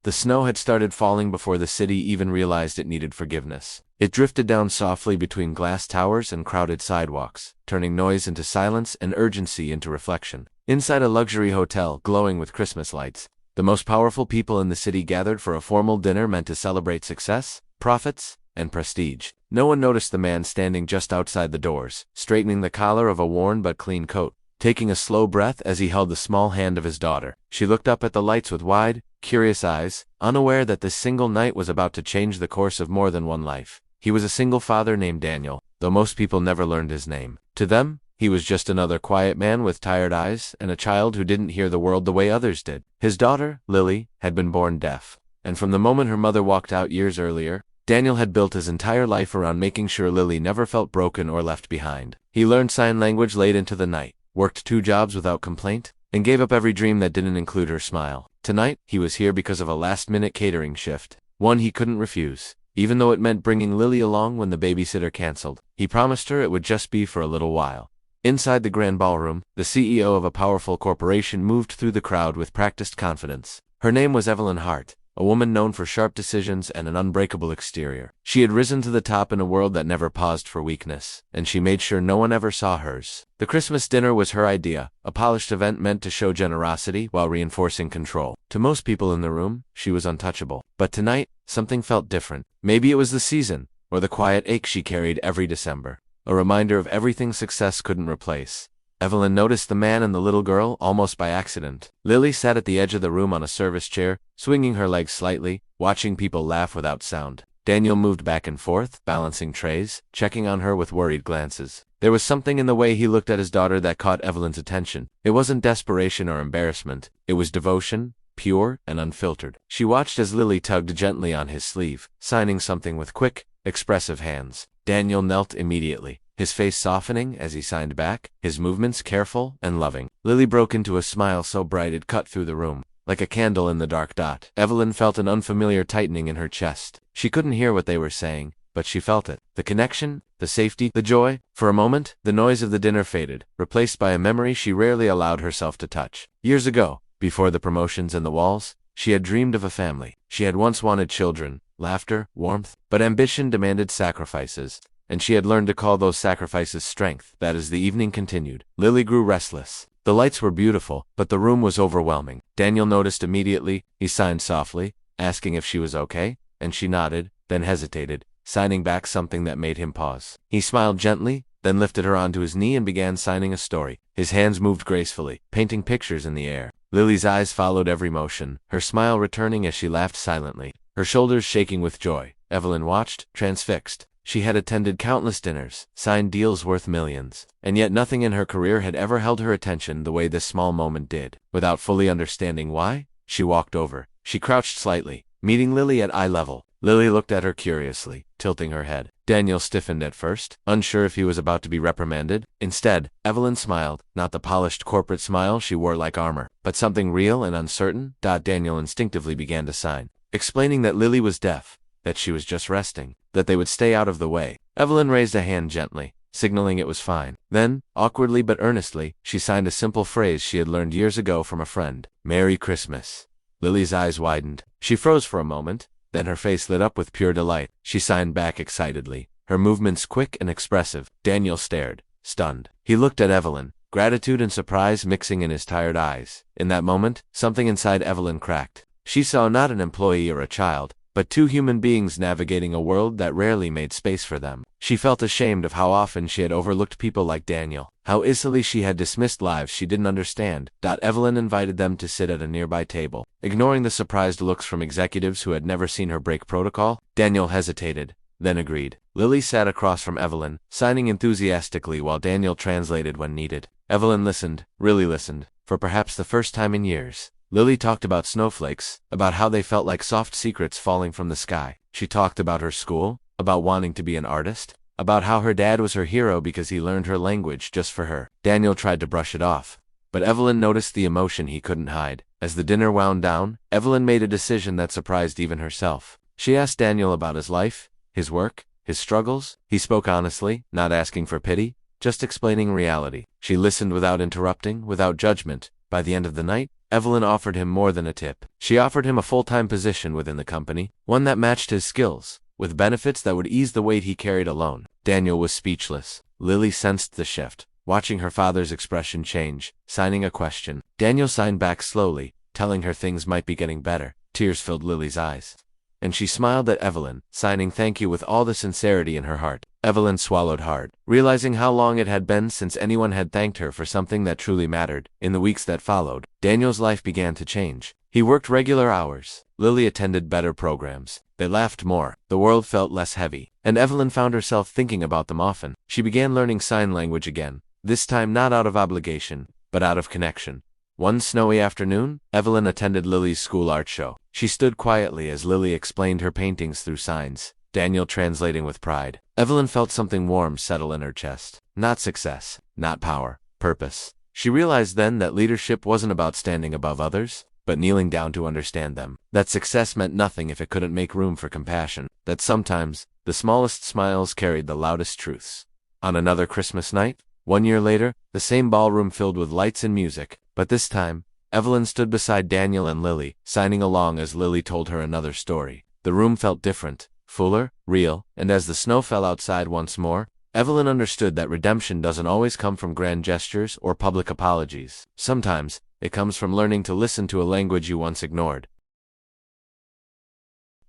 The snow had started falling before the city even realized it needed forgiveness. It drifted down softly between glass towers and crowded sidewalks, turning noise into silence and urgency into reflection. Inside a luxury hotel glowing with Christmas lights, the most powerful people in the city gathered for a formal dinner meant to celebrate success, profits, and prestige. No one noticed the man standing just outside the doors, straightening the collar of a worn but clean coat, taking a slow breath as he held the small hand of his daughter. She looked up at the lights with wide, curious eyes, unaware that this single night was about to change the course of more than one life. He was a single father named Daniel, though most people never learned his name. To them, he was just another quiet man with tired eyes and a child who didn't hear the world the way others did. His daughter, Lily, had been born deaf, and from the moment her mother walked out years earlier, Daniel had built his entire life around making sure Lily never felt broken or left behind. He learned sign language late into the night, worked 2 jobs without complaint, and gave up every dream that didn't include her smile. Tonight, he was here because of a last-minute catering shift, one he couldn't refuse. Even though it meant bringing Lily along when the babysitter canceled, he promised her it would just be for a little while. Inside the grand ballroom, the CEO of a powerful corporation moved through the crowd with practiced confidence. Her name was Evelyn Hart, a woman known for sharp decisions and an unbreakable exterior. She had risen to the top in a world that never paused for weakness, and she made sure no one ever saw hers. The Christmas dinner was her idea, a polished event meant to show generosity while reinforcing control. To most people in the room, she was untouchable. But tonight, something felt different. Maybe it was the season, or the quiet ache she carried every December, a reminder of everything success couldn't replace. Evelyn noticed the man and the little girl almost by accident. Lily sat at the edge of the room on a service chair, swinging her legs slightly, watching people laugh without sound. Daniel moved back and forth, balancing trays, checking on her with worried glances. There was something in the way he looked at his daughter that caught Evelyn's attention. It wasn't desperation or embarrassment. It was devotion, pure and unfiltered. She watched as Lily tugged gently on his sleeve, signing something with quick, expressive hands. Daniel knelt immediately, his face softening as he signed back, his movements careful and loving. Lily broke into a smile so bright it cut through the room, like a candle in the dark dot. Evelyn felt an unfamiliar tightening in her chest. She couldn't hear what they were saying, but she felt it. The connection, the safety, the joy. For a moment, the noise of the dinner faded, replaced by a memory she rarely allowed herself to touch. Years ago, before the promotions and the walls, she had dreamed of a family. She had once wanted children, laughter, warmth, but ambition demanded sacrifices, and she had learned to call those sacrifices strength. That as the evening continued, Lily grew restless. The lights were beautiful, but the room was overwhelming. Daniel noticed immediately. He signed softly, asking if she was okay, and she nodded, then hesitated, signing back something that made him pause. He smiled gently, then lifted her onto his knee and began signing a story. His hands moved gracefully, painting pictures in the air. Lily's eyes followed every motion, her smile returning as she laughed silently, her shoulders shaking with joy. Evelyn watched, transfixed. She had attended countless dinners, signed deals worth millions, and yet nothing in her career had ever held her attention the way this small moment did. Without fully understanding why, she walked over. She crouched slightly, meeting Lily at eye level. Lily looked at her curiously, tilting her head. Daniel stiffened at first, unsure if he was about to be reprimanded. Instead, Evelyn smiled, not the polished corporate smile she wore like armor, but something real and uncertain. Daniel instinctively began to sign, explaining that Lily was deaf, that she was just resting, that they would stay out of the way. Evelyn raised a hand gently, signaling it was fine. Then, awkwardly but earnestly, she signed a simple phrase she had learned years ago from a friend. Merry Christmas. Lily's eyes widened. She froze for a moment, then her face lit up with pure delight. She signed back excitedly, her movements quick and expressive. Daniel stared, stunned. He looked at Evelyn, gratitude and surprise mixing in his tired eyes. In that moment, something inside Evelyn cracked. She saw not an employee or a child, but 2 human beings navigating a world that rarely made space for them. She felt ashamed of how often she had overlooked people like Daniel, how easily she had dismissed lives she didn't understand. Evelyn invited them to sit at a nearby table. Ignoring the surprised looks from executives who had never seen her break protocol, Daniel hesitated, then agreed. Lily sat across from Evelyn, signing enthusiastically while Daniel translated when needed. Evelyn listened, really listened, for perhaps the first time in years. Lily talked about snowflakes, about how they felt like soft secrets falling from the sky. She talked about her school, about wanting to be an artist, about how her dad was her hero because he learned her language just for her. Daniel tried to brush it off, but Evelyn noticed the emotion he couldn't hide. As the dinner wound down, Evelyn made a decision that surprised even herself. She asked Daniel about his life, his work, his struggles. He spoke honestly, not asking for pity, just explaining reality. She listened without interrupting, without judgment. By the end of the night, Evelyn offered him more than a tip. She offered him a full-time position within the company, one that matched his skills, with benefits that would ease the weight he carried alone. Daniel was speechless. Lily sensed the shift, watching her father's expression change, signing a question. Daniel signed back slowly, telling her things might be getting better. Tears filled Lily's eyes, and she smiled at Evelyn, signing thank you with all the sincerity in her heart. Evelyn swallowed hard, realizing how long it had been since anyone had thanked her for something that truly mattered. In the weeks that followed, Daniel's life began to change. He worked regular hours. Lily attended better programs. They laughed more. The world felt less heavy, and Evelyn found herself thinking about them often. She began learning sign language again, this time not out of obligation, but out of connection. One snowy afternoon, Evelyn attended Lily's school art show. She stood quietly as Lily explained her paintings through signs, Daniel translating with pride. Evelyn felt something warm settle in her chest. Not success, not power, purpose. She realized then that leadership wasn't about standing above others, but kneeling down to understand them. That success meant nothing if it couldn't make room for compassion. That sometimes, the smallest smiles carried the loudest truths. On another Christmas night, 1 year later, the same ballroom filled with lights and music, but this time, Evelyn stood beside Daniel and Lily, signing along as Lily told her another story. The room felt different, fuller, real, and as the snow fell outside once more, Evelyn understood that redemption doesn't always come from grand gestures or public apologies. Sometimes, it comes from learning to listen to a language you once ignored.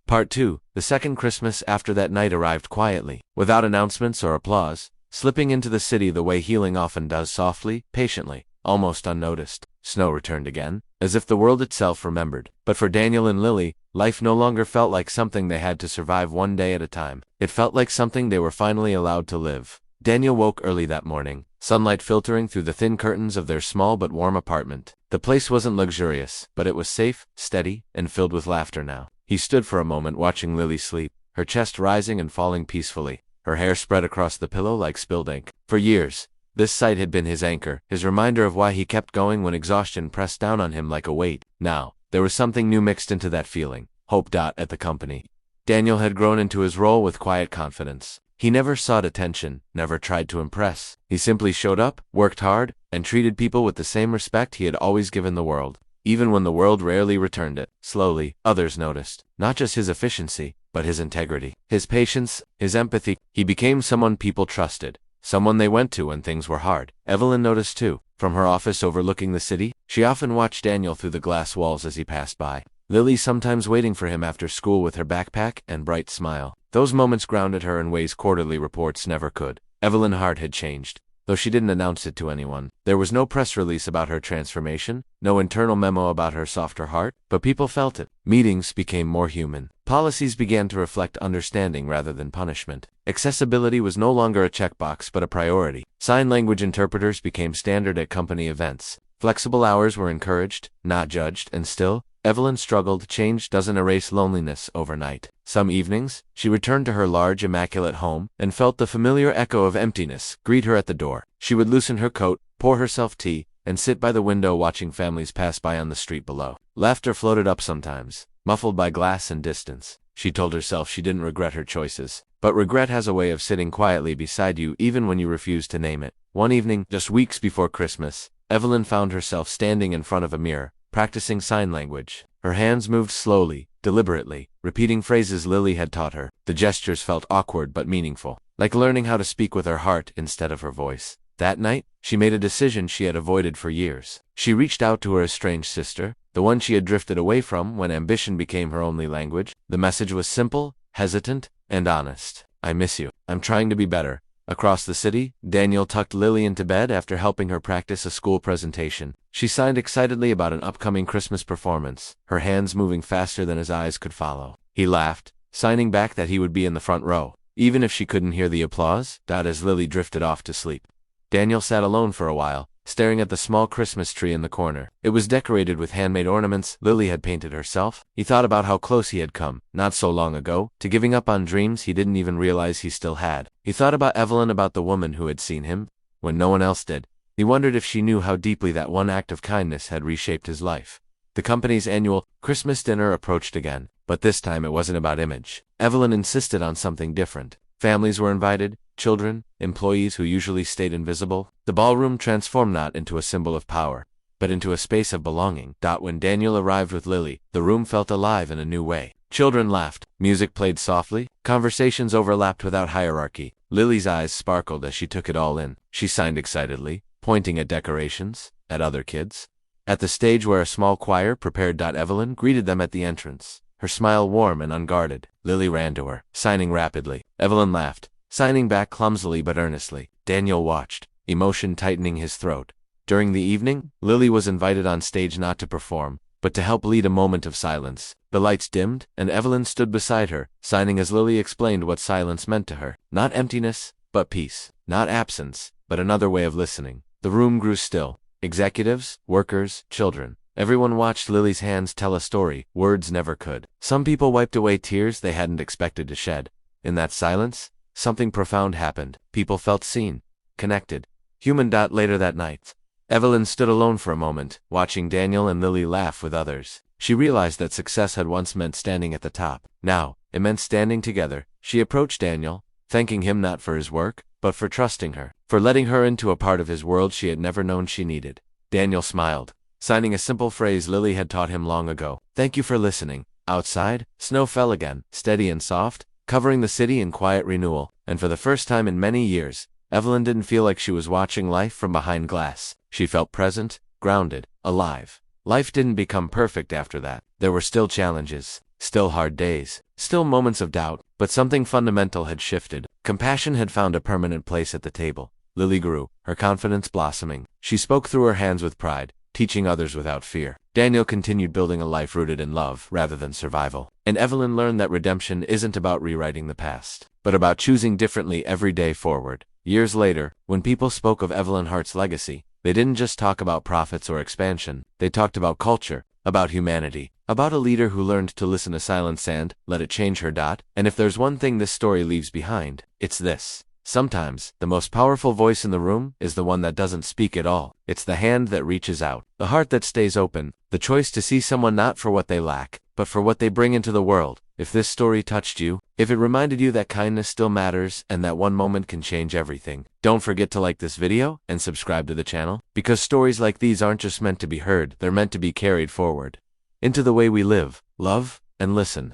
Part 2. The second Christmas after that night arrived quietly, without announcements or applause, slipping into the city the way healing often does, softly, patiently, almost unnoticed. Snow returned again, as if the world itself remembered. But for Daniel and Lily, life no longer felt like something they had to survive one day at a time. It felt like something they were finally allowed to live. Daniel woke early that morning, sunlight filtering through the thin curtains of their small but warm apartment. The place wasn't luxurious, but it was safe, steady, and filled with laughter now. He stood for a moment watching Lily sleep, her chest rising and falling peacefully, her hair spread across the pillow like spilled ink. For years, this sight had been his anchor, his reminder of why he kept going when exhaustion pressed down on him like a weight. Now, there was something new mixed into that feeling, hope. At the company, Daniel had grown into his role with quiet confidence. He never sought attention, never tried to impress. He simply showed up, worked hard, and treated people with the same respect he had always given the world, even when the world rarely returned it. Slowly, others noticed, not just his efficiency, but his integrity, his patience, his empathy. He became someone people trusted, someone they went to when things were hard. Evelyn noticed too. From her office overlooking the city, she often watched Daniel through the glass walls as he passed by. Lily sometimes waiting for him after school with her backpack and bright smile. Those moments grounded her in ways quarterly reports never could. Evelyn's heart had changed, though she didn't announce it to anyone. There was no press release about her transformation, no internal memo about her softer heart, but people felt it. Meetings became more human. Policies began to reflect understanding rather than punishment. Accessibility was no longer a checkbox but a priority. Sign language interpreters became standard at company events. Flexible hours were encouraged, not judged, and still, Evelyn struggled. Change doesn't erase loneliness overnight. Some evenings, she returned to her large, immaculate home and felt the familiar echo of emptiness greet her at the door. She would loosen her coat, pour herself tea, and sit by the window watching families pass by on the street below. Laughter floated up sometimes, muffled by glass and distance. She told herself she didn't regret her choices, but regret has a way of sitting quietly beside you even when you refuse to name it. One evening, just weeks before Christmas, Evelyn found herself standing in front of a mirror, practicing sign language. Her hands moved slowly, deliberately, repeating phrases Lily had taught her. The gestures felt awkward but meaningful, like learning how to speak with her heart instead of her voice. That night, she made a decision she had avoided for years. She reached out to her estranged sister, the one she had drifted away from when ambition became her only language. The message was simple, hesitant, and honest. I miss you. I'm trying to be better. Across the city, Daniel tucked Lily into bed after helping her practice a school presentation. She signed excitedly about an upcoming Christmas performance, her hands moving faster than his eyes could follow. He laughed, signing back that he would be in the front row, even if she couldn't hear the applause. As Lily drifted off to sleep, Daniel sat alone for a while, staring at the small Christmas tree in the corner. It was decorated with handmade ornaments Lily had painted herself. He thought about how close he had come, not so long ago, to giving up on dreams he didn't even realize he still had. He thought about Evelyn, about the woman who had seen him when no one else did. He wondered if she knew how deeply that one act of kindness had reshaped his life. The company's annual Christmas dinner approached again, but this time it wasn't about image. Evelyn insisted on something different. Families were invited, children, employees who usually stayed invisible. The ballroom transformed not into a symbol of power, but but into a space of belonging. When Daniel arrived with Lily, the room felt alive in a new way. Children laughed, music played softly, conversations overlapped without hierarchy. Lily's eyes sparkled as she took it all in. She signed excitedly, pointing at decorations, at other kids. At the stage where a small choir prepared. Evelyn greeted them at the entrance, her smile warm and unguarded. Lily ran to her, signing rapidly. Evelyn laughed, signing back clumsily but earnestly. Daniel watched, emotion tightening his throat. During the evening, Lily was invited on stage not to perform, but to help lead a moment of silence. The lights dimmed, and Evelyn stood beside her, signing as Lily explained what silence meant to her. Not emptiness, but peace. Not absence, but another way of listening. The room grew still. Executives, workers, children. Everyone watched Lily's hands tell a story words never could. Some people wiped away tears they hadn't expected to shed. In that silence, something profound happened. People felt seen, connected, human. Later that night, Evelyn stood alone for a moment, watching Daniel and Lily laugh with others. She realized that success had once meant standing at the top. Now, it meant standing together. She approached Daniel, thanking him not for his work, but for trusting her, for letting her into a part of his world she had never known she needed. Daniel smiled, signing a simple phrase Lily had taught him long ago. Thank you for listening. Outside, snow fell again, steady and soft, covering the city in quiet renewal, and for the first time in many years, Evelyn didn't feel like she was watching life from behind glass. She felt present, grounded, alive. Life didn't become perfect after that. There were still challenges, still hard days, still moments of doubt, but something fundamental had shifted. Compassion had found a permanent place at the table. Lily grew, her confidence blossoming. She spoke through her hands with pride, teaching others without fear. Daniel continued building a life rooted in love rather than survival. And Evelyn learned that redemption isn't about rewriting the past, but about choosing differently every day forward. Years later, when people spoke of Evelyn Hart's legacy, they didn't just talk about profits or expansion. They talked about culture, about humanity, about a leader who learned to listen to silence and let it change her. And if there's one thing this story leaves behind, it's this. Sometimes, the most powerful voice in the room is the one that doesn't speak at all. It's the hand that reaches out, the heart that stays open, the choice to see someone not for what they lack, but for what they bring into the world. If this story touched you, if it reminded you that kindness still matters and that one moment can change everything, don't forget to like this video and subscribe to the channel, because stories like these aren't just meant to be heard, they're meant to be carried forward into the way we live, love, and listen.